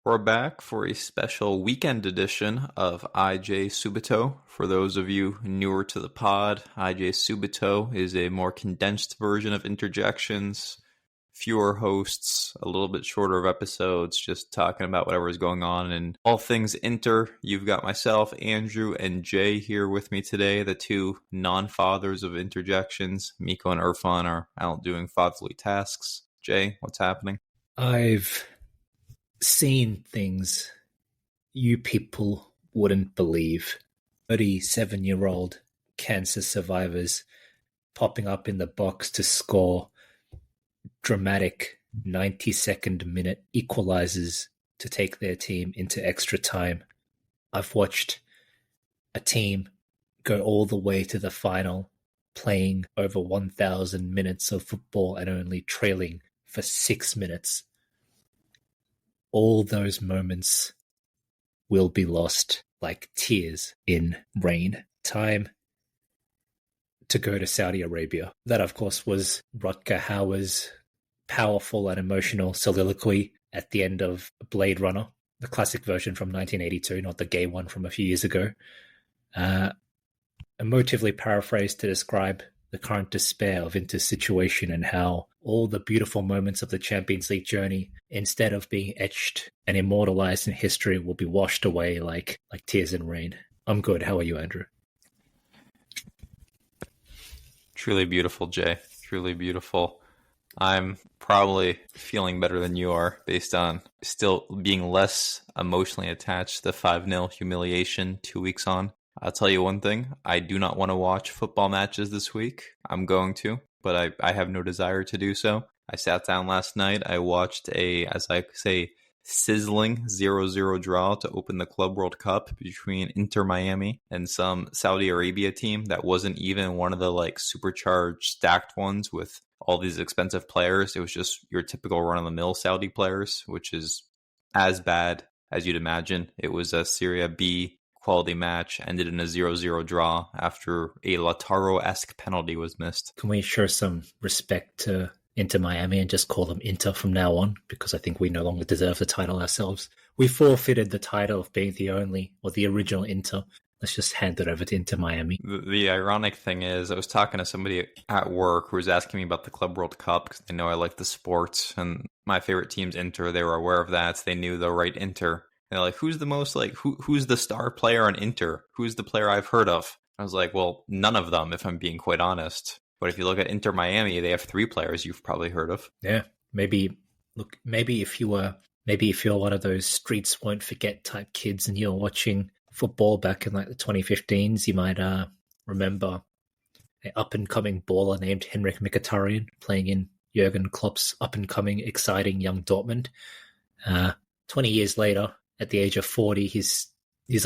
We're back for a special weekend edition of IJ Subito. For those of you newer to the pod, IJ Subito is a more condensed version of interjections, fewer hosts, a little bit shorter of episodes, just talking about whatever is going on and all things Inter. You've got myself, Andrew, and Jay here with me today, the two non-fathers of interjections. Miko and Irfan are out doing fatherly tasks. Jay, what's happening? I've seen things you people wouldn't believe. 37-year-old cancer survivors popping up in the box to score dramatic 92nd minute equalizers to take their team into extra time. I've watched a team go all the way to the final, playing over 1,000 minutes of football and only trailing for 6 minutes. All those moments will be lost like tears in rain. Time to go to Saudi Arabia. That, of course, was Rutger Hauer's powerful and emotional soliloquy at the end of Blade Runner, the classic version from 1982, not the gay one from a few years ago. Emotively paraphrased to describe the current despair of Inter's situation and how all the beautiful moments of the Champions League journey, instead of being etched and immortalized in history, will be washed away like tears in rain. I'm good. How are you, Andrew? Truly beautiful, Jay. Truly beautiful. I'm probably feeling better than you are based on still being less emotionally attached to the 5-0 humiliation 2 weeks on. I'll tell you one thing. I do not want to watch football matches this week. I'm going to, but I have no desire to do so. I sat down last night. I watched as I say, sizzling 0-0 draw to open the Club World Cup between Inter Miami and some Saudi Arabia team that wasn't even one of the supercharged stacked ones with all these expensive players. It was just your typical run-of-the-mill Saudi players, which is as bad as you'd imagine. It was a Serie B quality match, ended in a 0-0 draw after a Lautaro-esque penalty was missed. Can we show some respect to Inter Miami and just call them Inter from now on? Because I think we no longer deserve the title ourselves. We forfeited the title of being the only or the original Inter. Let's just hand it over to Inter Miami. The ironic thing is, I was talking to somebody at work who was asking me about the Club World Cup because they know I like the sports and my favorite team's Inter. They were aware of that. So they knew the right Inter. They're like, who's the most who's the star player on Inter? Who's the player I've heard of? I was like, well, none of them, if I'm being quite honest. But if you look at Inter Miami, they have 3 players you've probably heard of. Yeah, maybe if you're one of those streets won't forget type kids and you're watching football back in the 2015s, you might remember an up-and-coming baller named Henrik Mkhitaryan playing in Jurgen Klopp's up-and-coming exciting young Dortmund. 20 years later, at the age of 40, he's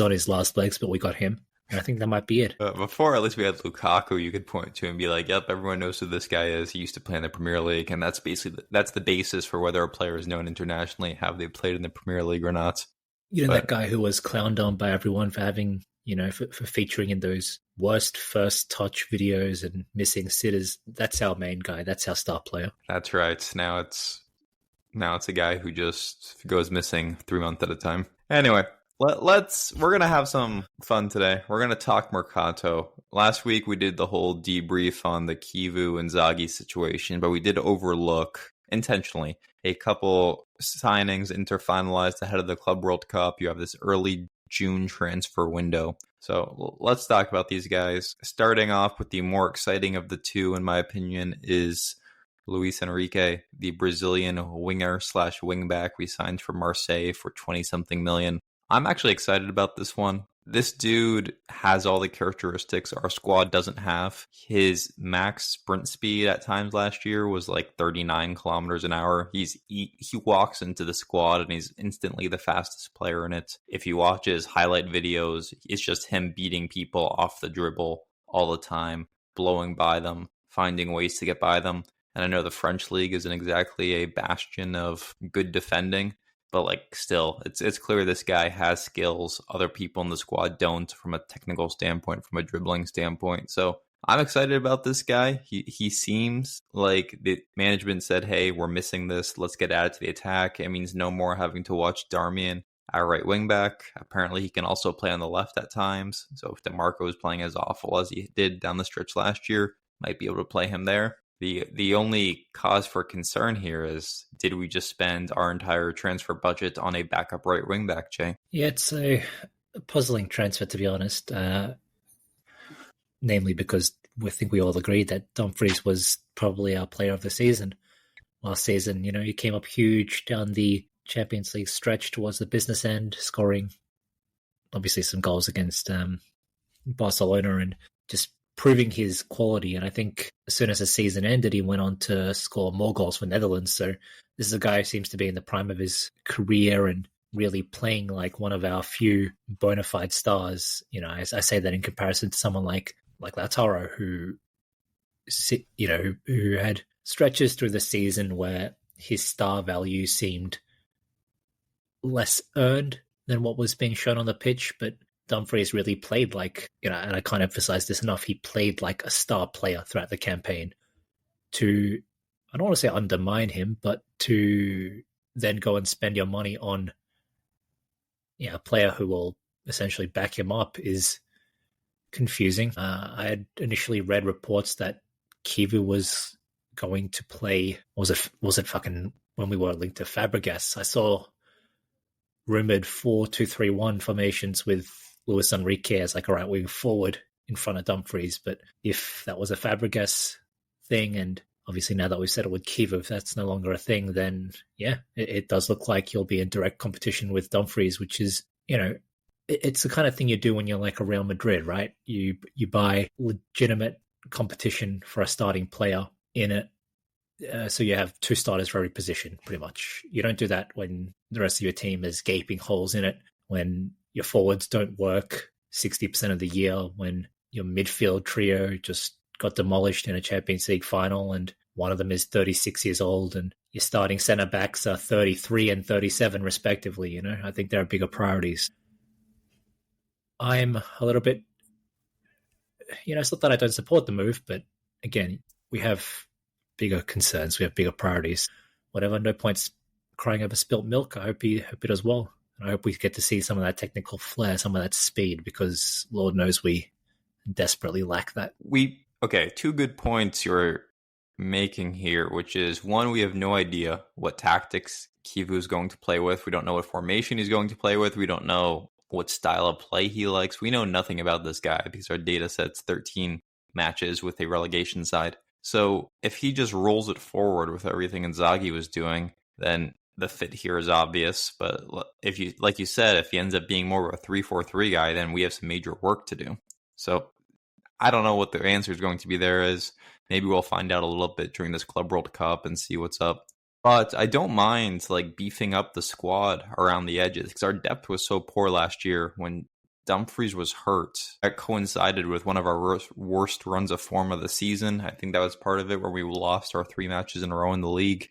on his last legs, but we got him. And I think that might be it. Before, at least we had Lukaku you could point to and be like, yep, everyone knows who this guy is. He used to play in the Premier League, and that's the basis for whether a player is known internationally. Have they played in the Premier League or not? That guy who was clowned on by everyone for having, for featuring in those worst first touch videos and missing sitters. That's our main guy. That's our star player. That's right. Now it's a guy who just goes missing 3 months at a time. Anyway, we're going to have some fun today. We're going to talk Mercato. Last week we did the whole debrief on the Chivu and Zaghi situation, but we did overlook intentionally a couple signings Inter finalized ahead of the Club World Cup. You have this early June transfer window. So let's talk about these guys. Starting off with the more exciting of the two, in my opinion, is Luis Henrique, the Brazilian winger/wingback we signed for Marseille for 20-something million. I'm actually excited about this one. This dude has all the characteristics our squad doesn't have. His max sprint speed at times last year was 39 kilometers an hour. He walks into the squad and he's instantly the fastest player in it. If you watch his highlight videos, it's just him beating people off the dribble all the time, blowing by them, finding ways to get by them. And I know the French league isn't exactly a bastion of good defending, but still, it's clear this guy has skills other people in the squad don't from a technical standpoint, from a dribbling standpoint. So I'm excited about this guy. He seems like the management said, hey, we're missing this. Let's get added to the attack. It means no more having to watch Darmian, our right wing back. Apparently, he can also play on the left at times. So if DeMarco is playing as awful as he did down the stretch last year, might be able to play him there. The only cause for concern here is, did we just spend our entire transfer budget on a backup right wing back, Jay? Yeah, it's a puzzling transfer, to be honest. Namely because we think we all agreed that Dumfries was probably our player of the season last season. He came up huge down the Champions League stretch towards the business end, scoring obviously some goals against Barcelona and just proving his quality. And I think as soon as the season ended, he went on to score more goals for Netherlands. So this is a guy who seems to be in the prime of his career and really playing like one of our few bona fide stars. I say that in comparison to someone like Lautaro, who had stretches through the season where his star value seemed less earned than what was being shown on the pitch, but Dumfries really played like, and I can't emphasize this enough, he played like a star player throughout the campaign. To, I don't want to say undermine him, but to then go and spend your money on a player who will essentially back him up is confusing. I had initially read reports that Chivu was going to play, was it fucking when we were linked to Fabregas? I saw rumored 4-2-3-1 formations with Luis Henrique as like a right wing forward in front of Dumfries. But if that was a Fabregas thing, and obviously now that we've said it with Chivu, if that's no longer a thing, then yeah, it does look like he'll be in direct competition with Dumfries, which is, it's the kind of thing you do when you're like a Real Madrid, right? You buy legitimate competition for a starting player in it. So you have two starters for every position, pretty much. You don't do that when the rest of your team is gaping holes in it, when your forwards don't work 60% of the year, when your midfield trio just got demolished in a Champions League final and one of them is 36 years old and your starting centre-backs are 33 and 37 respectively. I think there are bigger priorities. I'm a little bit, it's not that I don't support the move, but again, we have bigger concerns. We have bigger priorities. Whatever, no points crying over spilt milk. I hope he does well. And I hope we get to see some of that technical flair, some of that speed, because Lord knows we desperately lack that. Okay, two good points you're making here, which is, one, we have no idea what tactics Chivu is going to play with. We don't know what formation he's going to play with. We don't know what style of play he likes. We know nothing about this guy because our data set's 13 matches with a relegation side. So if he just rolls it forward with everything Inzaghi was doing, then the fit here is obvious. But if you, like you said, if he ends up being more of a 3-4-3 guy, then we have some major work to do. So I don't know what the answer is going to be there is. Maybe we'll find out a little bit during this Club World Cup and see what's up. But I don't mind like beefing up the squad around the edges because our depth was so poor last year when Dumfries was hurt. That coincided with one of our worst runs of form of the season. I think that was part of it, where we lost our 3 matches in a row in the league.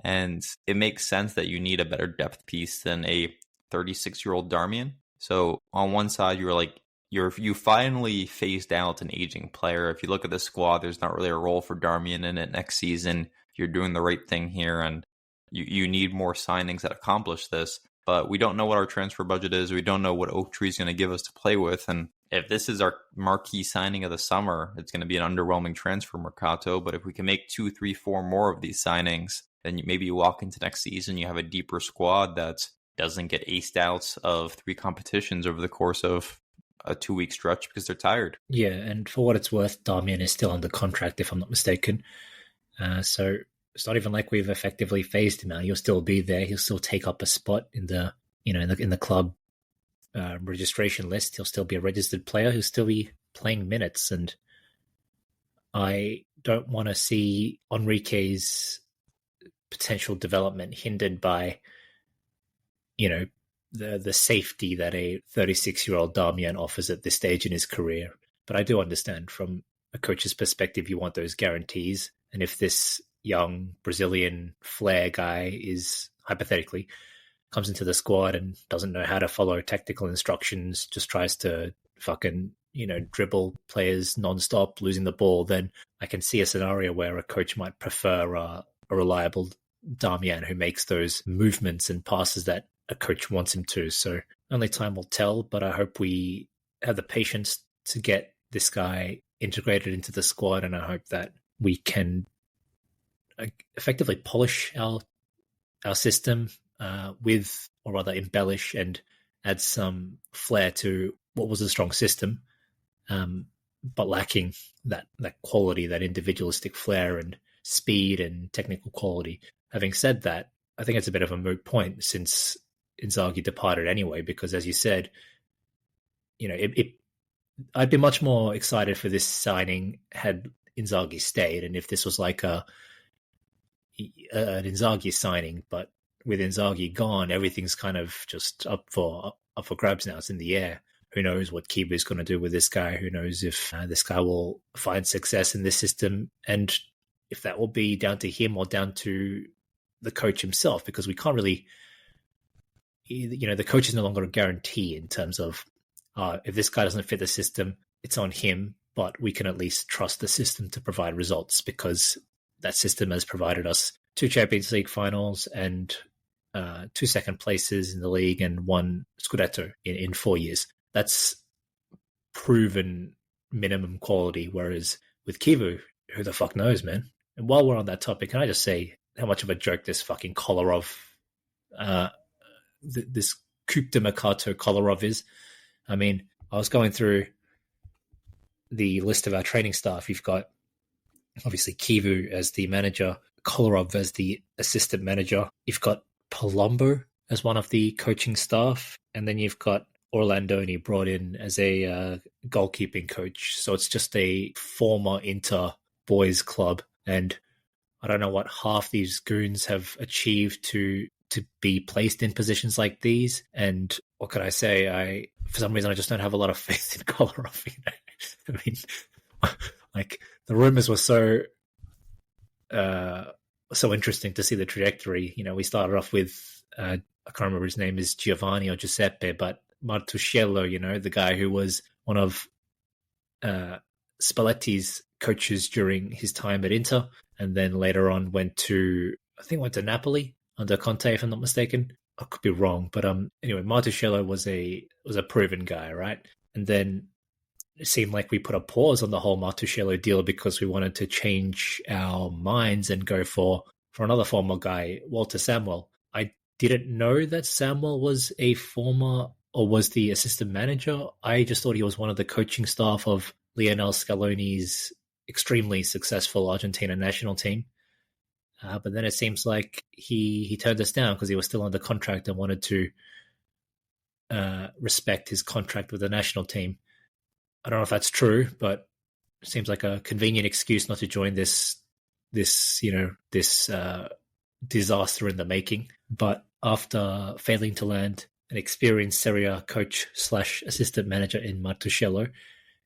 And it makes sense that you need a better depth piece than a 36-year-old Darmian. So on one side, you finally phased out an aging player. If you look at the squad, there's not really a role for Darmian in it next season. You're doing the right thing here, and you need more signings that accomplish this. But we don't know what our transfer budget is. We don't know what Oak Tree is going to give us to play with. And if this is our marquee signing of the summer, it's going to be an underwhelming transfer Mercato. But if we can make 2, 3, 4 more of these signings, then maybe you walk into next season, you have a deeper squad that doesn't get aced out of 3 competitions over the course of a 2-week stretch because they're tired. Yeah, and for what it's worth, Darmian is still under contract, if I'm not mistaken. So it's not even like we've effectively phased him out. He'll still be there. He'll still take up a spot in the in the club registration list. He'll still be a registered player. He'll still be playing minutes, and I don't want to see Enrique's potential development hindered by the safety that a 36-year-old Darmian offers at this stage in his career. But I do understand from a coach's perspective, you want those guarantees. And if this young Brazilian flair guy is, hypothetically, comes into the squad and doesn't know how to follow tactical instructions, just tries to fucking, dribble players nonstop, losing the ball, then I can see a scenario where a coach might prefer a reliable Damian who makes those movements and passes that a coach wants him to. So only time will tell, but I hope we have the patience to get this guy integrated into the squad, and I hope that we can effectively polish our system with, or rather embellish and add some flair to what was a strong system, but lacking that quality, that individualistic flair and speed and technical quality. Having said that, I think it's a bit of a moot point since Inzaghi departed anyway, because as you said, I'd be much more excited for this signing had Inzaghi stayed, and if this was like an Inzaghi signing, but with Inzaghi gone, everything's kind of just up for grabs now. It's in the air. Who knows what Kiba is going to do with this guy? Who knows if this guy will find success in this system, and if that will be down to him or down to the coach himself, because we can't really, the coach is no longer a guarantee in terms of if this guy doesn't fit the system, it's on him, but we can at least trust the system to provide results, because that system has provided us 2 Champions League finals and 2 second places in the league and 1 Scudetto in 4 years. That's proven minimum quality, whereas with Chivu, who the fuck knows, man? And while we're on that topic, can I just say how much of a joke this fucking Kolarov, this Coupe de Mercato Kolarov is? I mean, I was going through the list of our training staff. You've got, obviously, Chivu as the manager, Kolarov as the assistant manager. You've got Palombo as one of the coaching staff. And then you've got Orlandoni brought in as a goalkeeping coach. So it's just a former Inter boys club. And I don't know what half these goons have achieved to be placed in positions like these. And what can I say? For some reason, I just don't have a lot of faith in Kolarov. I mean, like, the rumors were so interesting to see the trajectory. We started off with, I can't remember his name is Giovanni or Giuseppe, but Martuscello, the guy who was one of Spalletti's coaches during his time at Inter, and then later on went to Napoli under Conte, if I'm not mistaken. I could be wrong, but anyway, Martuscello was a proven guy, right? And then it seemed like we put a pause on the whole Martuscello deal because we wanted to change our minds and go for another former guy, Walter Samuel. I didn't know that Samuel was a former, or was the assistant manager. I just thought he was one of the coaching staff of Lionel Scaloni's extremely successful Argentina national team. But then it seems like he turned us down because he was still under contract and wanted to respect his contract with the national team. I don't know if that's true, but it seems like a convenient excuse not to join this disaster in the making. But after failing to land an experienced Serie A coach / assistant manager in Martuscello,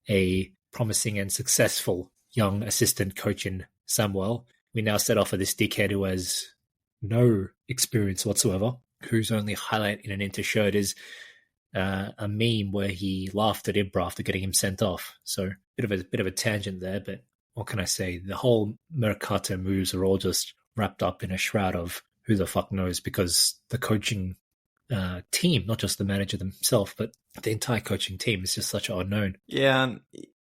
a promising and successful young assistant coach in Samuel, we now set off for this dickhead who has no experience whatsoever, whose only highlight in an Inter shirt is a meme where he laughed at Ibra after getting him sent off. So bit of a tangent there, but what can I say? The whole Mercato moves are all just wrapped up in a shroud of who the fuck knows, because the coaching team, not just the manager themselves, but the entire coaching team is just such an unknown. Yeah,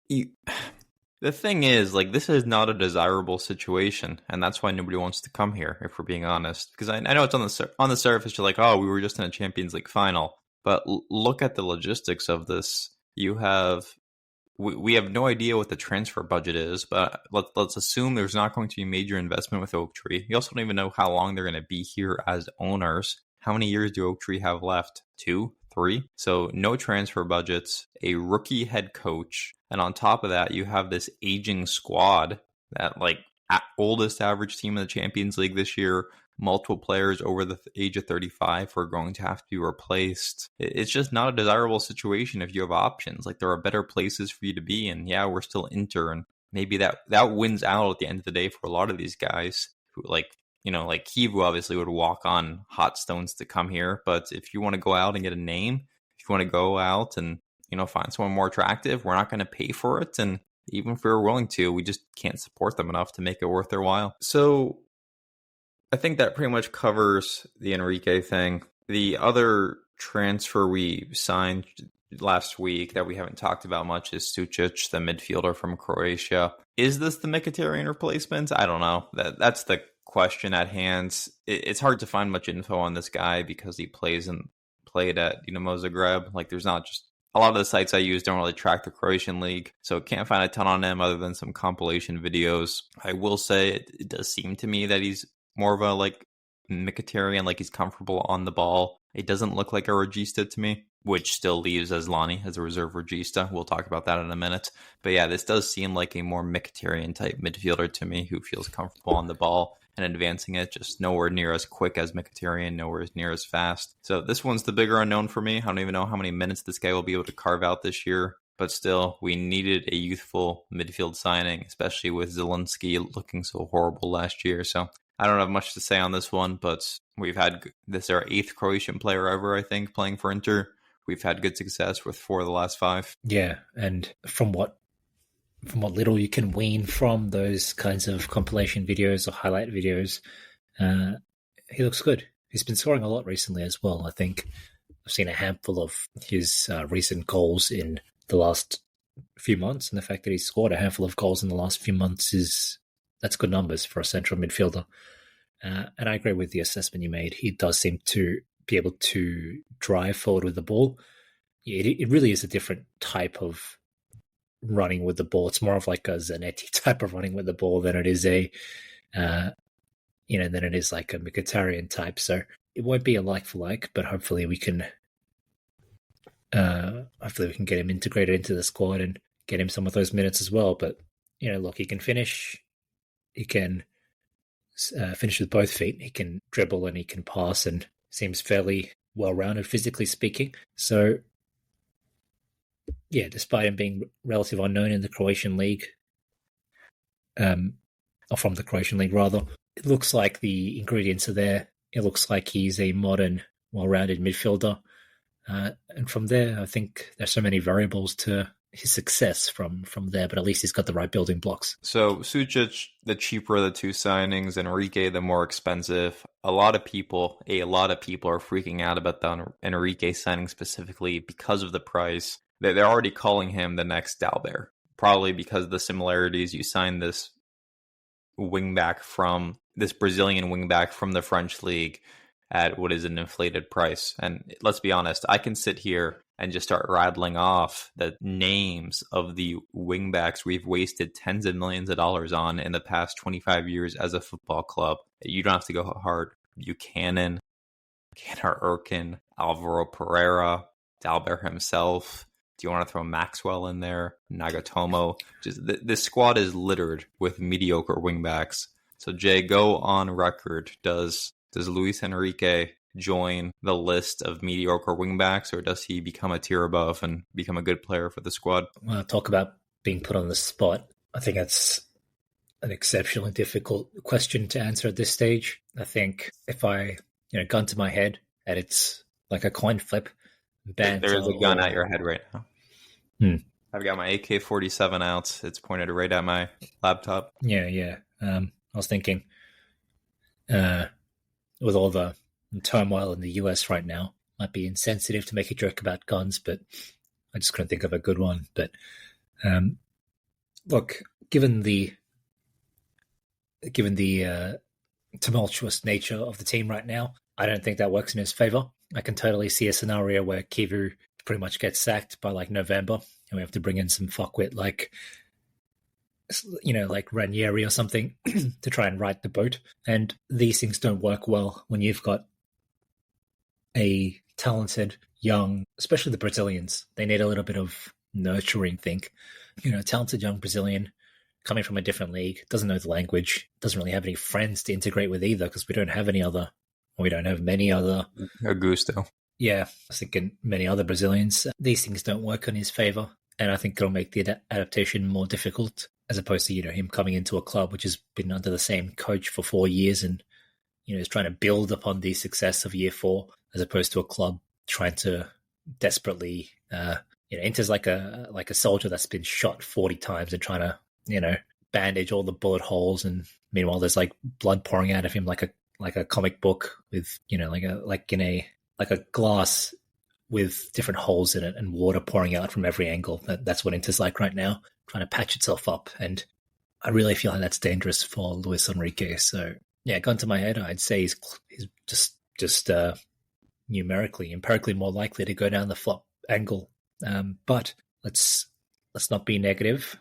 the thing is, like, this is not a desirable situation, and that's why nobody wants to come here, if we're being honest. Because I know it's on the surface, you're like, oh, we were just in a Champions League final. But look at the logistics of this. We have no idea what the transfer budget is, but let's assume there's not going to be major investment with Oak Tree. You also don't even know how long they're going to be here as owners. How many years do Oak Tree have left? 2, 3? So no transfer budgets, a rookie head coach, and on top of that, you have this aging squad that, like, oldest average team in the Champions League this year. Multiple players over the age of 35 who are going to have to be replaced. It's just not a desirable situation if you have options. Like, there are better places for you to be, and yeah, we're still Inter, and maybe that wins out at the end of the day for a lot of these guys who, like Chivu obviously would walk on hot stones to come here. But if you want to go out and get a name, if you want to go out and find someone more attractive, we're not going to pay for it. And even if we were willing to, we just can't support them enough to make it worth their while. So I think that pretty much covers the Henrique thing. The other transfer we signed last week that we haven't talked about much is Sučić, the midfielder from Croatia. Is this the Mkhitaryan replacement? I don't know. That's the question at hand. It's hard to find much info on this guy because he played at Dinamo Zagreb. Like, there's not just a lot of the sites I use don't really track the Croatian league, so can't find a ton on him other than some compilation videos. I will say it does seem to me that he's more of a like Mkhitaryan, like he's comfortable on the ball. It doesn't look like a regista to me, which still leaves Asllani as a reserve regista. We'll talk about that in a minute. But yeah, this does seem like a more Mkhitaryan type midfielder to me who feels comfortable on the ball and advancing it, just nowhere near as quick as Mkhitaryan, nowhere near as fast. So this one's the bigger unknown for me. I don't even know how many minutes this guy will be able to carve out this year. But still, we needed a youthful midfield signing, especially with Zielinski looking so horrible last year. So I don't have much to say on this one, but we've had this our 8th Croatian player ever, I think, playing for Inter. We've had good success with 4 of the last 5. Yeah, and from what little you can wean from those kinds of compilation videos or highlight videos, he looks good. He's been scoring a lot recently as well. I think I've seen a handful of his recent goals in the last few months, and the fact that he's scored a handful of goals in the last few months that's good numbers for a central midfielder. And I agree with the assessment you made. He does seem to be able to drive forward with the ball. It really is a different type of running with the ball. It's more of like a Zanetti type of running with the ball than it is than it is like a Mkhitaryan type. So it won't be a like for like, but hopefully we can get him integrated into the squad and get him some of those minutes as well. But look, he can finish. He can finish with both feet. He can dribble and he can pass, and seems fairly well-rounded physically speaking. So yeah, despite him being relative unknown in the Croatian league, or from the Croatian league rather, it looks like the ingredients are there. It looks like he's a modern, well-rounded midfielder. And from there, I think there's so many variables to his success from there, but at least he's got the right building blocks. So Sučić, the cheaper of the 2 signings, Henrique, the more expensive. A lot of people are freaking out about the Henrique signing specifically because of the price. They're already calling him the next Dalbert, probably because of the similarities. You signed this Brazilian wingback from the French league at what is an inflated price. And let's be honest, I can sit here and just start rattling off the names of the wingbacks we've wasted tens of millions of dollars on in the past 25 years as a football club. You don't have to go hard. Buchanan, Caner Erkin, Alvaro Pereira, Dalbert himself. Do you want to throw Maxwell in there? Nagatomo? Just this squad is littered with mediocre wingbacks. So Jay, go on record. Does Luis Henrique join the list of mediocre wingbacks, or does he become a tier above and become a good player for the squad? Well, talk about being put on the spot. I think that's an exceptionally difficult question to answer at this stage. I think if I, gun to my head, and it's like a coin flip. There's a gun at your head right now. I've got my AK-47 out. It's pointed right at my laptop. Yeah. I was thinking, with all the turmoil in the US right now, might be insensitive to make a joke about guns, but I just couldn't think of a good one. But look, given the tumultuous nature of the team right now, I don't think that works in his favor. I can totally see a scenario where Chivu pretty much gets sacked by like November, and we have to bring in some fuckwit like Ranieri or something to try and right the boat. And these things don't work well when you've got a talented, young, especially the Brazilians. They need a little bit of nurturing, talented young Brazilian coming from a different league, doesn't know the language, doesn't really have any friends to integrate with either because we don't have many other. Augusto. Yeah, I was thinking many other Brazilians. These things don't work in his favor, and I think it'll make the adaptation more difficult as opposed to, him coming into a club which has been under the same coach for 4 years and, is trying to build upon the success of year 4 as opposed to a club trying to desperately Inter's like a soldier that's been shot 40 times and trying to, bandage all the bullet holes, and meanwhile there's like blood pouring out of him like a comic book with, like a glass with different holes in it and water pouring out from every angle. That's what Inter's like right now, trying to patch itself up. And I really feel like that's dangerous for Luis Henrique. So yeah, gone to my head, I'd say he's just empirically more likely to go down the flop angle. But let's not be negative.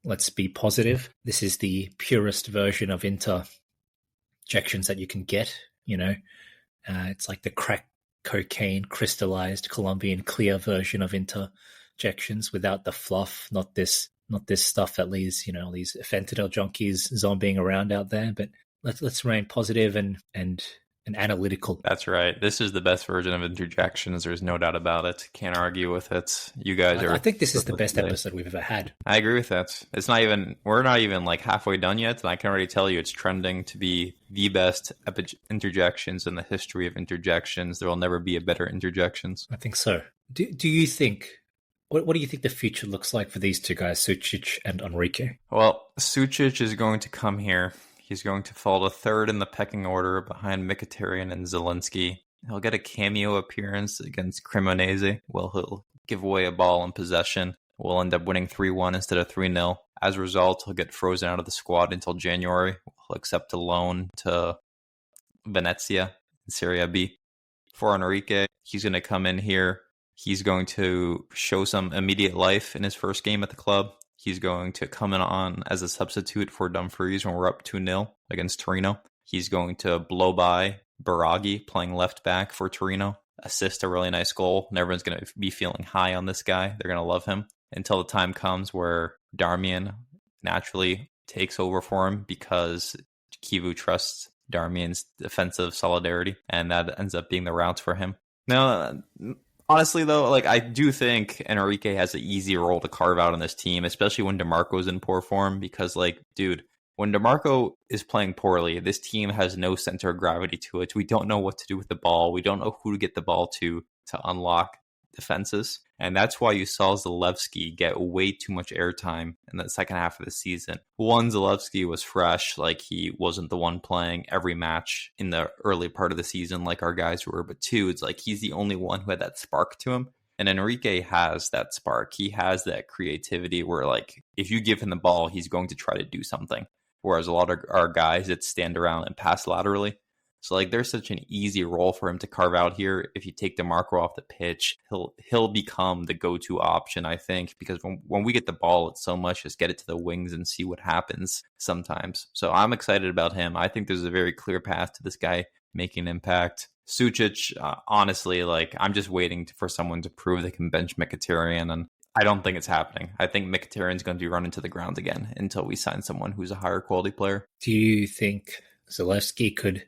Let's be positive. This is the purest version of interjections that you can get. It's like the crack cocaine crystallized Colombian clear version of interjections without the fluff. Not this stuff that leaves these fentanyl junkies zombieing around out there. But let's remain positive and analytical. That's right. This is the best version of interjections. There's no doubt about it. Can't argue with it. You guys are. I think this is the best episode we've ever had. I agree with that. We're not even like halfway done yet, and I can already tell you it's trending to be the best interjections in the history of interjections. There will never be a better interjections. I think so. Do you think? What do you think the future looks like for these two guys, Sučić and Henrique? Well, Sučić is going to come here. He's going to fall to third in the pecking order behind Mkhitaryan and Zielinski. He'll get a cameo appearance against Cremonese. He'll give away a ball in possession. We'll end up winning 3-1 instead of 3-0. As a result, he'll get frozen out of the squad until January. He'll accept a loan to Venezia in Serie B. For Henrique, he's going to come in here. He's going to show some immediate life in his first game at the club. He's going to come in on as a substitute for Dumfries when we're up 2-0 against Torino. He's going to blow by Biraghi playing left back for Torino, assist a really nice goal, and everyone's going to be feeling high on this guy. They're going to love him until the time comes where Darmian naturally takes over for him because Chivu trusts Darmian's defensive solidarity, and that ends up being the route for him. Now, honestly, though, I do think Henrique has an easy role to carve out on this team, especially when DeMarco's in poor form, because, dude, when DeMarco is playing poorly, this team has no center of gravity to it. We don't know what to do with the ball. We don't know who to get the ball to unlock defenses. And that's why you saw Zalewski get way too much airtime in the second half of the season. One, Zalewski was fresh, he wasn't the one playing every match in the early part of the season like our guys were. But two, it's he's the only one who had that spark to him. And Henrique has that spark. He has that creativity where, if you give him the ball, he's going to try to do something. Whereas a lot of our guys that stand around and pass laterally. So there's such an easy role for him to carve out here. If you take DeMarco off the pitch, he'll become the go-to option, I think, because when we get the ball, it's so much just get it to the wings and see what happens sometimes. So I'm excited about him. I think there's a very clear path to this guy making an impact. Sučić, honestly, I'm just waiting for someone to prove they can bench Mkhitaryan, and I don't think it's happening. I think Mkhitaryan's going to be run into the ground again until we sign someone who's a higher quality player. Do you think Zalewski could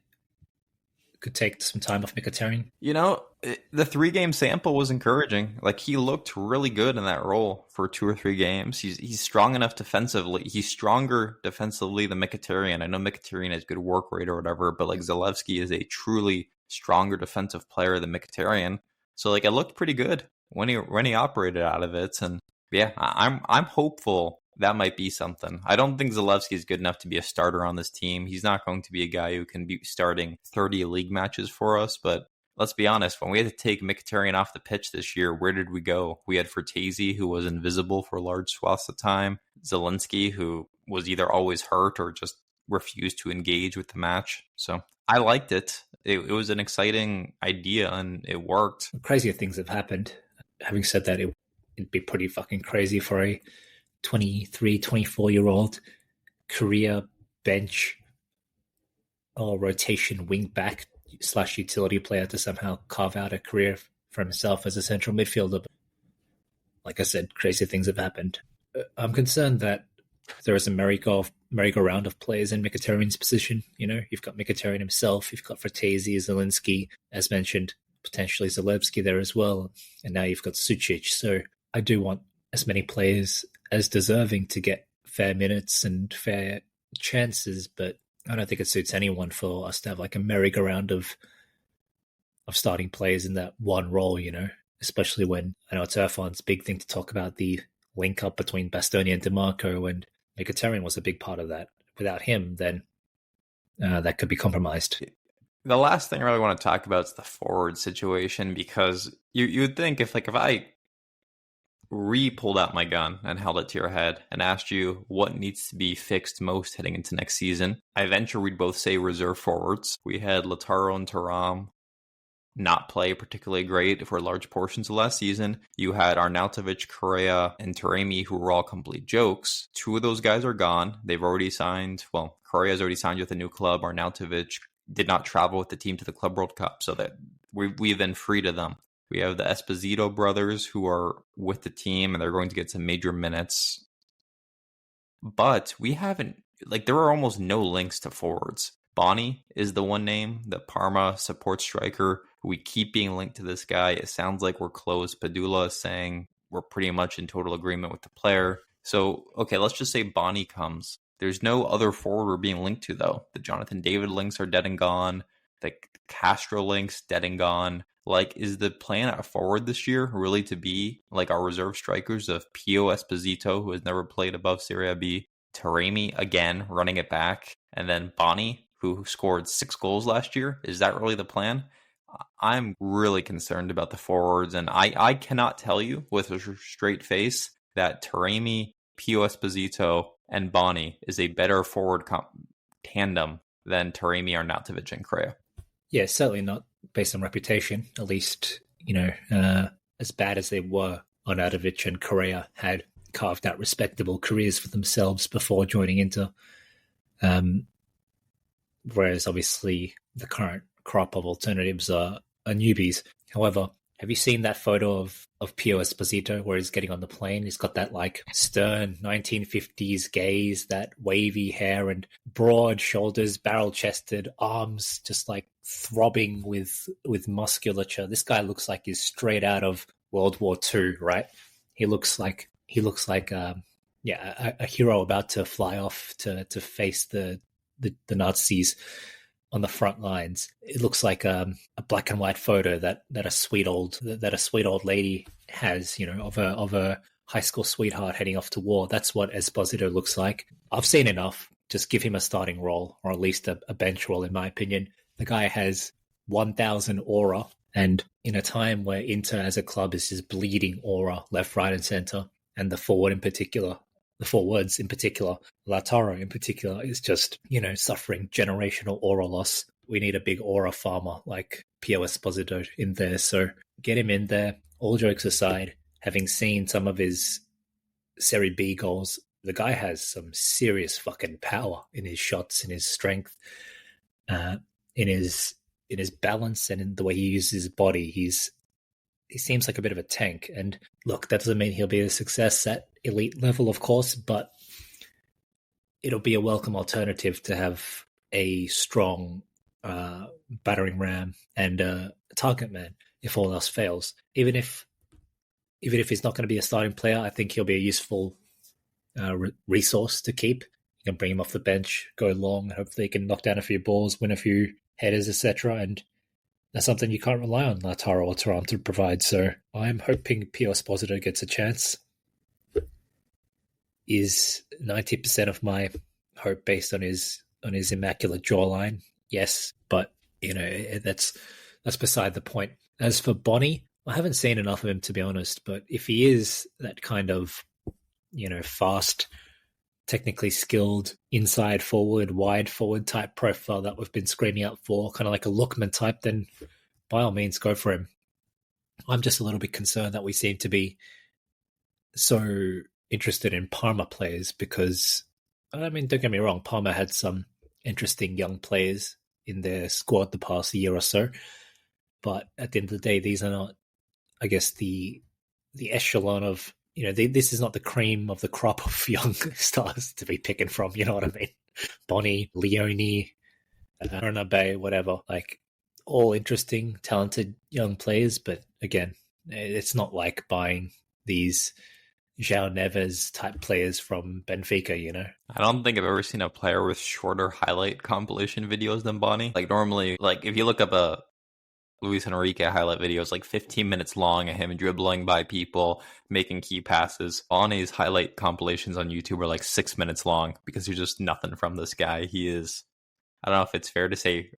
take some time off Mkhitaryan? The 3-game sample was encouraging. He looked really good in that role for 2 or 3 games. He's strong enough defensively. He's stronger defensively than Mkhitaryan. I know Mkhitaryan has good work rate or whatever, but Zalewski is a truly stronger defensive player than Mkhitaryan. So it looked pretty good when he operated out of it. And yeah, I'm hopeful that might be something. I don't think Zalewski is good enough to be a starter on this team. He's not going to be a guy who can be starting 30 league matches for us. But let's be honest, when we had to take Mkhitaryan off the pitch this year, where did we go? We had Fertesi, who was invisible for large swaths of time. Zielinski, who was either always hurt or just refused to engage with the match. So I liked it. It was an exciting idea, and it worked. Crazier things have happened. Having said that, it'd be pretty fucking crazy for a 23, 24-year-old career bench or rotation wing back / utility player to somehow carve out a career for himself as a central midfielder. Like I said, crazy things have happened. I'm concerned that there is a merry-go-round of players in Mkhitaryan's position. You've got Mkhitaryan himself, you've got Fertesi, Zielinski, as mentioned, potentially Zalewski there as well, and now you've got Sučić. So I do want as many players as deserving to get fair minutes and fair chances, but I don't think it suits anyone for us to have a merry-go-round of starting players in that one role. especially when I know it's Irfan's big thing to talk about the link up between Bastoni and DeMarco, and Mkhitaryan was a big part of that. Without him, then that could be compromised. The last thing I really want to talk about is the forward situation, because you'd think if I pulled out my gun and held it to your head and asked you what needs to be fixed most heading into next season, I venture we'd both say reserve forwards. We had Lautaro and Thuram not play particularly great for large portions of last season. You had Arnautovic, Correa, and Taremi, who were all complete jokes. Two of those guys are gone. They've already signed. Well, Correa's already signed with a new club. Arnautovic did not travel with the team to the Club World Cup, so that we've been free to them. We have the Esposito brothers who are with the team, and they're going to get some major minutes. But we haven't, there are almost no links to forwards. Bonnie is the one name, the Parma support striker. We keep being linked to this guy. It sounds like we're close. Padula is saying we're pretty much in total agreement with the player. So, okay, let's just say Bonnie comes. There's no other forward we're being linked to, though. The Jonathan David links are dead and gone. The Castro links, dead and gone. Is the plan at forward this year really to be our reserve strikers of Pio Esposito, who has never played above Serie B, Taremi, again, running it back, and then Bonnie, who scored 6 goals last year? Is that really the plan? I'm really concerned about the forwards, and I cannot tell you with a straight face that Taremi, Pio Esposito, and Bonnie is a better forward tandem than Taremi, Arnautovic, and Correa. Yeah, certainly not based on reputation. At least, as bad as they were, Arnautovic and Correa had carved out respectable careers for themselves before joining Inter. Whereas obviously the current crop of alternatives are newbies. However, have you seen that photo of Pio Esposito where he's getting on the plane? He's got that stern 1950s gaze, that wavy hair and broad shoulders, barrel-chested, arms just throbbing with musculature. This guy looks like he's straight out of World War II, right? He looks like a hero about to fly off to face the Nazis on the front lines. It looks like a black and white photo that a sweet old lady has, of a high school sweetheart heading off to war. That's what Esposito looks like. I've seen enough. Just give him a starting role, or at least a bench role, in my opinion. The guy has 1,000 aura, and in a time where Inter as a club is just bleeding aura left, right, and center, and the forwards in particular, Lautaro in particular, is just, suffering generational aura loss. We need a big aura farmer like Pio Esposito in there. So get him in there. All jokes aside, having seen some of his Serie B goals, the guy has some serious fucking power in his shots, in his strength, in his balance, and in the way he uses his body. He seems like a bit of a tank. And look, that doesn't mean he'll be a success at elite level, of course, but it'll be a welcome alternative to have a strong battering ram and a target man if all else fails. Even if he's not going to be a starting player, I think he'll be a useful resource to keep. You can bring him off the bench, go long, and hopefully he can knock down a few balls, win a few headers, etc. And that's something you can't rely on Lautaro or Thuram to provide. So I'm hoping Pio Esposito gets a chance. Is 90% of my hope based on his immaculate jawline? Yes, but that's beside the point. As for Bonnie, I haven't seen enough of him, to be honest, but if he is that kind of fast, technically skilled, inside forward, wide forward type profile that we've been screaming out for, kind of like a Lookman type, then by all means go for him. I'm just a little bit concerned that we seem to be so interested in Parma players because, don't get me wrong, Parma had some interesting young players in their squad the past year or so, but at the end of the day, these are not, I guess, the echelon of, this is not the cream of the crop of young stars to be picking from, you know what I mean? Bonnie, Leone, Arnabe, whatever, all interesting, talented young players, but again, it's not like buying these João Neves type players from Benfica, I don't think I've ever seen a player with shorter highlight compilation videos than Bonnie. Normally, if you look up a Luis Henrique highlight videos, like 15 minutes long of him dribbling by people, making key passes. Bonnie's highlight compilations on YouTube are like 6 minutes long because there's just nothing from this guy. He is, I don't know if it's fair to say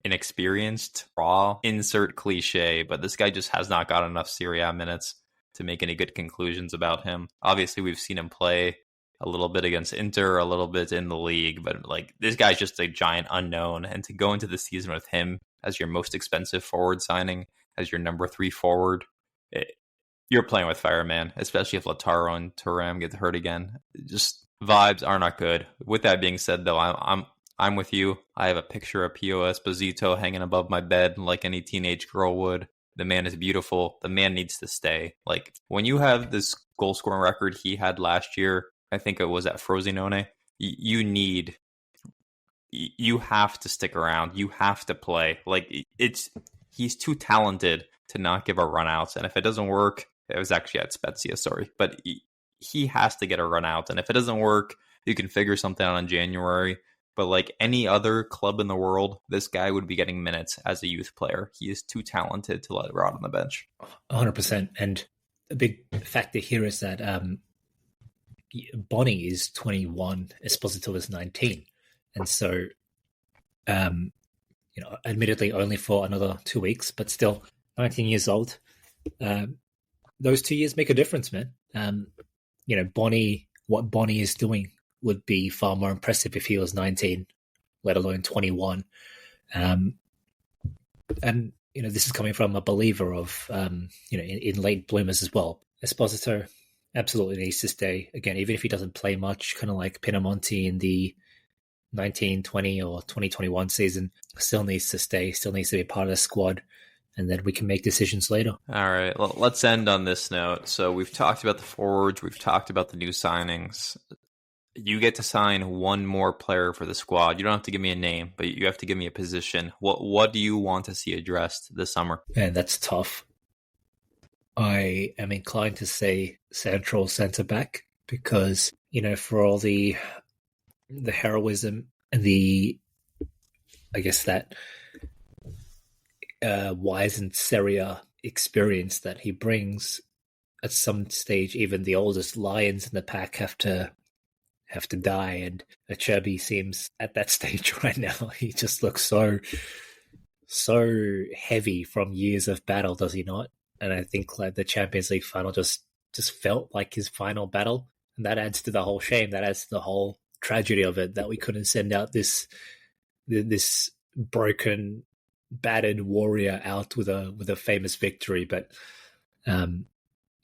inexperienced, raw, insert cliche, but this guy just has not got enough Serie A minutes to make any good conclusions about him. Obviously, we've seen him play a little bit against Inter, a little bit in the league, but like this guy's just a giant unknown. And to go into the season with him as your most expensive forward signing, as your number 3 forward, you're playing with fire, man. Especially if Lautaro and Thuram get hurt again. Just vibes are not good. With that being said, though, I'm with you. I have a picture of Pio Esposito hanging above my bed like any teenage girl would. The man is beautiful. The man needs to stay. Like when you have this goal scoring record he had last year, I think it was at Frosinone, you have to stick around. You have to play. Like he's too talented to not give a run out. And if it doesn't work, it was actually at Spezia, sorry. But he has to get a run out. And if it doesn't work, you can figure something out in January. But like any other club in the world, this guy would be getting minutes as a youth player. He is too talented to let it rot on the bench. 100%. And a big factor here is that Bonnie is 21, Esposito is 19. And so, admittedly only for another 2 weeks, but still 19 years old. Those 2 years make a difference, man. What Bonnie is doing would be far more impressive if he was 19, let alone 21. And this is coming from a believer of, in late bloomers as well. Esposito absolutely needs to stay. Again, even if he doesn't play much, kind of like Pinamonti in the 1920 or 2021 season, still needs to stay, still needs to be part of the squad. And then we can make decisions later. All right, well, let's end on this note. So we've talked about the forwards. We've talked about the new signings. You get to sign one more player for the squad. You don't have to give me a name, but you have to give me a position. What do you want to see addressed this summer? Man, that's tough. I am inclined to say central centre-back because, for all the heroism and that wizened Serie A experience that he brings, at some stage, even the oldest lions in the pack have to die, and Acerbi seems at that stage right now. He just looks so heavy from years of battle, does he not? And I think like the Champions League final just felt like his final battle, and that adds to the whole shame. That adds to the whole tragedy of it, that we couldn't send out this broken, battered warrior out with a famous victory. But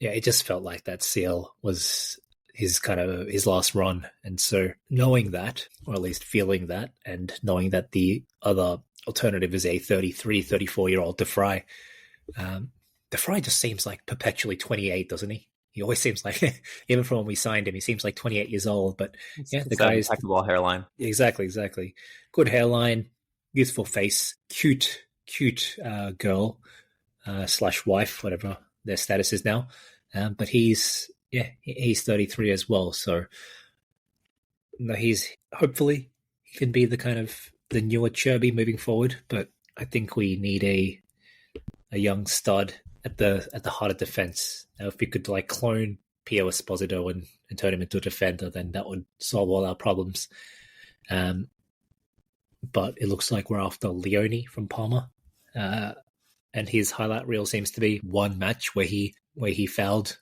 it just felt like that seal was his last run. And so knowing that, or at least feeling that, and knowing that the other alternative is a 33, 34-year-old De Vrij. De Vrij just seems like perpetually 28, doesn't he? He always seems like, even from when we signed him, he seems like 28 years old. But the guy is impeccable hairline. Exactly. Good hairline, youthful face, cute girl / wife, whatever their status is now. But he's 33 as well. So he's hopefully he can be the kind of the newer Cherby moving forward. But I think we need a young stud at the heart of defense. Now, if we could like clone Pio Esposito and turn him into a defender, then that would solve all our problems. But it looks like we're after Leone from Parma, and his highlight reel seems to be one match where he fouled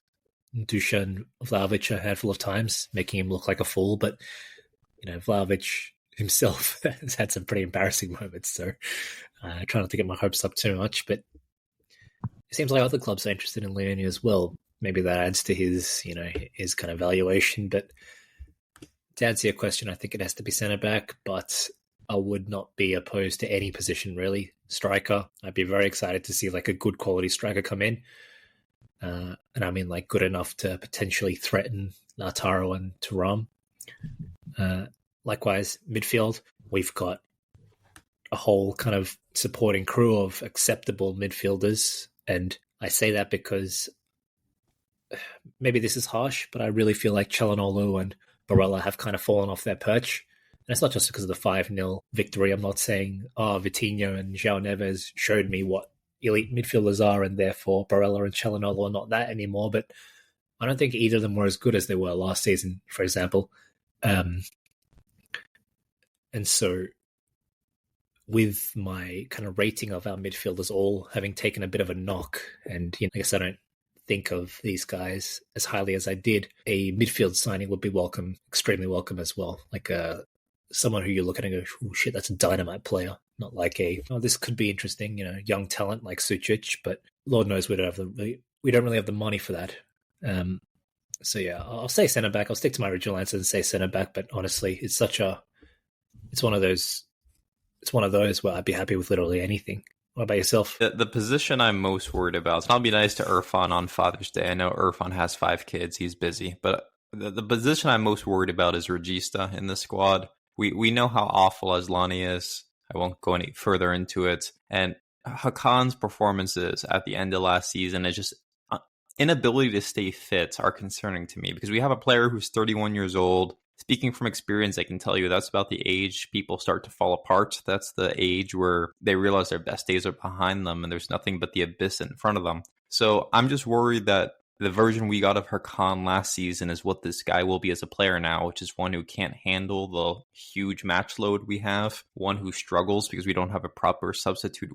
Dusan Vlahovic a handful of times, making him look like a fool. But Vlahovic himself has had some pretty embarrassing moments. So I try not to get my hopes up too much, but it seems like other clubs are interested in Leone as well. Maybe that adds to his kind of valuation. But to answer your question, I think it has to be centre back, but I would not be opposed to any position really. Striker, I'd be very excited to see like a good quality striker come in. And I mean like good enough to potentially threaten Lautaro and Thuram. Likewise, midfield, we've got a whole kind of supporting crew of acceptable midfielders. And I say that because maybe this is harsh, but I really feel like Calhanoglu and Barella have kind of fallen off their perch. And it's not just because of the 5-0 victory. I'm not saying, Vitinho and João Neves showed me what elite midfielders are, and therefore Barella and Çalhanoğlu are not that anymore. But I don't think either of them were as good as they were last season, for example. And so with my kind of rating of our midfielders all having taken a bit of a knock, and I guess I don't think of these guys as highly as I did, a midfield signing would be welcome, extremely welcome as well. Like someone who you look at and go, oh shit, that's a dynamite player. Not like this could be interesting, young talent like Sučić, but Lord knows we don't really have the money for that. So yeah, I'll say centre back. I'll stick to my original answer and say centre back. But honestly, it's one of those where I'd be happy with literally anything. What about yourself? The position I'm most worried about, so I'll be nice to Irfan on Father's Day. I know Irfan has 5 kids. He's busy. But the position I'm most worried about is Regista in the squad. We know how awful Asllani is. I won't go any further into it. And Hakan's performances at the end of last season is just inability to stay fit are concerning to me, because we have a player who's 31 years old. Speaking from experience, I can tell you that's about the age people start to fall apart. That's the age where they realize their best days are behind them and there's nothing but the abyss in front of them. So I'm just worried that the version we got of Hakan last season is what this guy will be as a player now, which is one who can't handle the huge match load we have, one who struggles because we don't have a proper substitute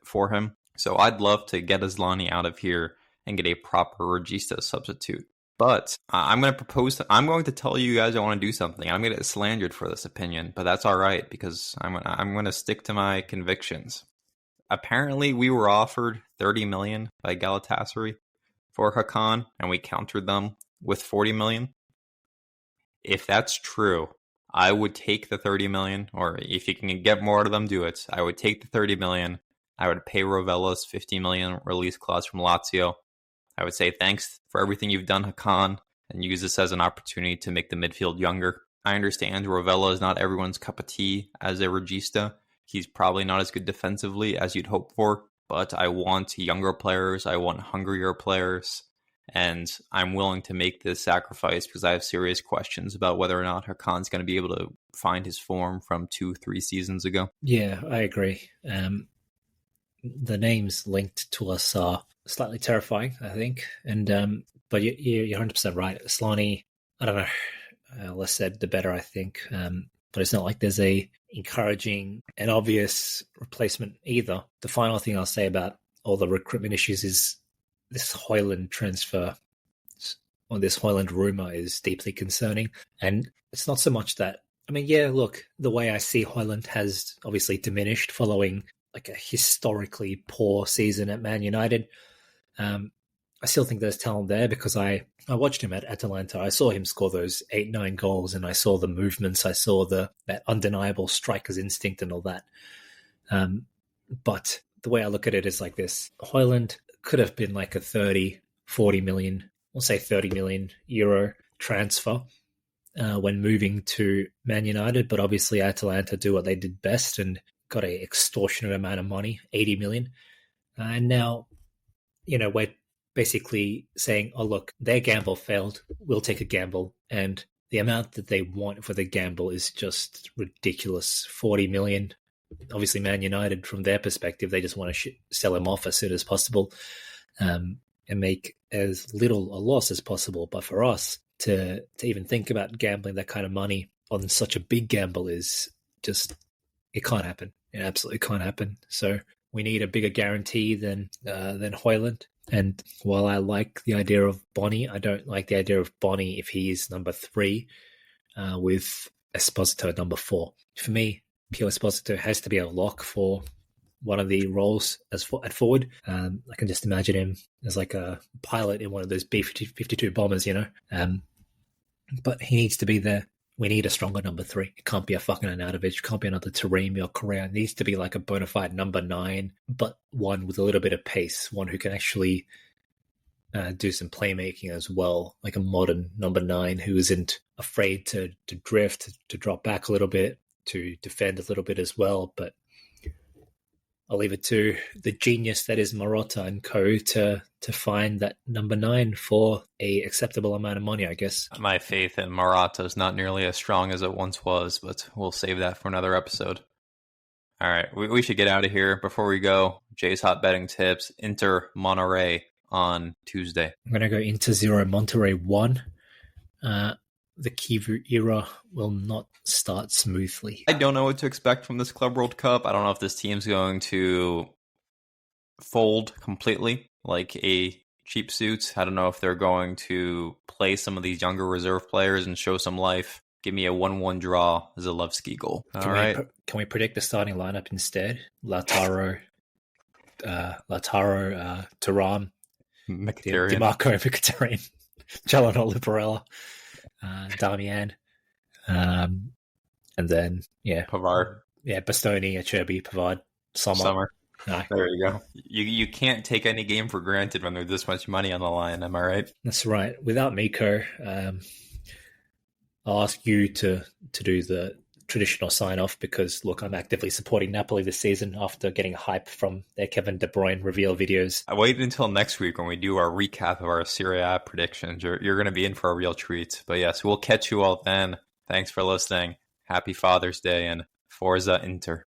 for him. So I'd love to get Asllani out of here and get a proper Regista substitute. But I'm going to tell you guys I want to do something. I'm going to get slandered for this opinion, but that's all right, because I'm going to stick to my convictions. Apparently, we were offered 30 million by Galatasaray for Hakan, and we countered them with 40 million. If that's true, I would take the 30 million, or if you can get more out of them, do it. I would take the 30 million. I would pay Rovella's 50 million release clause from Lazio. I would say thanks for everything you've done, Hakan, and use this as an opportunity to make the midfield younger. I understand Rovella is not everyone's cup of tea as a regista. He's probably not as good defensively as you'd hope for, but I want younger players. I want hungrier players, and I'm willing to make this sacrifice because I have serious questions about whether or not Hakan's going to be able to find his form from 2-3 seasons ago. Yeah, I agree. The names linked to us are slightly terrifying, I think. And but you're 100% right. Asllani, I don't know, less said the better, I think. But it's not like there's a encouraging and obvious replacement either. The final thing I'll say about all the recruitment issues is this Højlund transfer, or this Højlund rumor, is deeply concerning. And it's not so much that, I mean, yeah, look, the way I see Højlund has obviously diminished following like a historically poor season at Man United. I still think there's talent there because I watched him at Atalanta. I saw him score those 8-9 goals, and I saw the movements. I saw that undeniable striker's instinct and all that. But the way I look at it is like this. Højlund could have been like a 30, 40 million, we'll say 30 million euro transfer when moving to Man United. But obviously Atalanta do what they did best and got an extortionate amount of money, 80 million. And now, we're basically saying, oh, look, their gamble failed. We'll take a gamble. And the amount that they want for the gamble is just ridiculous. 40 million. Obviously, Man United, from their perspective, they just want to sell him off as soon as possible and make as little a loss as possible. But for us to even think about gambling that kind of money on such a big gamble is just, it can't happen. It absolutely can't happen. So we need a bigger guarantee than Højlund. And while I like the idea of Boni, I don't like the idea of Boni if he's number 3 with Esposito number 4. For me, Pio Esposito has to be a lock for one of the roles at forward. I can just imagine him as like a pilot in one of those B-52 bombers, but he needs to be there. We need a stronger number 3. It can't be a fucking Arnautovic. It can't be another Taremi or Correa. It needs to be like a bona fide number 9, but one with a little bit of pace, one who can actually do some playmaking as well, like a modern number 9 who isn't afraid to drift, to drop back a little bit, to defend a little bit as well. But I'll leave it to the genius that is Marotta and co to find that number 9 for a acceptable amount of money, I guess. My faith in Marotta is not nearly as strong as it once was, but we'll save that for another episode. All right, we should get out of here. Before we go, Jay's hot betting tips. Inter Monterrey on Tuesday. I'm going to go Inter 0, Monterrey 1. The chivu era will not start smoothly. I don't know what to expect from this Club World Cup. I don't know if this team's going to fold completely like a cheap suit. I don't know if they're going to play some of these younger reserve players and show some life. Give me a 1-1 draw, Zalewski goal. All right. Can we predict the starting lineup instead? Lautaro, Thuram, Mkhitaryan. DiMarco, Mkhitaryan, Jalano Barella, Damian, and then Pavard. Bastoni, Acerbi, Pavard, Sommer. No. There you go. You can't take any game for granted when there's this much money on the line. Am I right? That's right. Without Miko, I'll ask you to do the traditional sign-off because, look, I'm actively supporting Napoli this season after getting hype from their Kevin De Bruyne reveal videos. I waited until next week when we do our recap of our Serie A predictions. You're going to be in for a real treat. But yes, we'll catch you all then. Thanks for listening. Happy Father's Day and Forza Inter.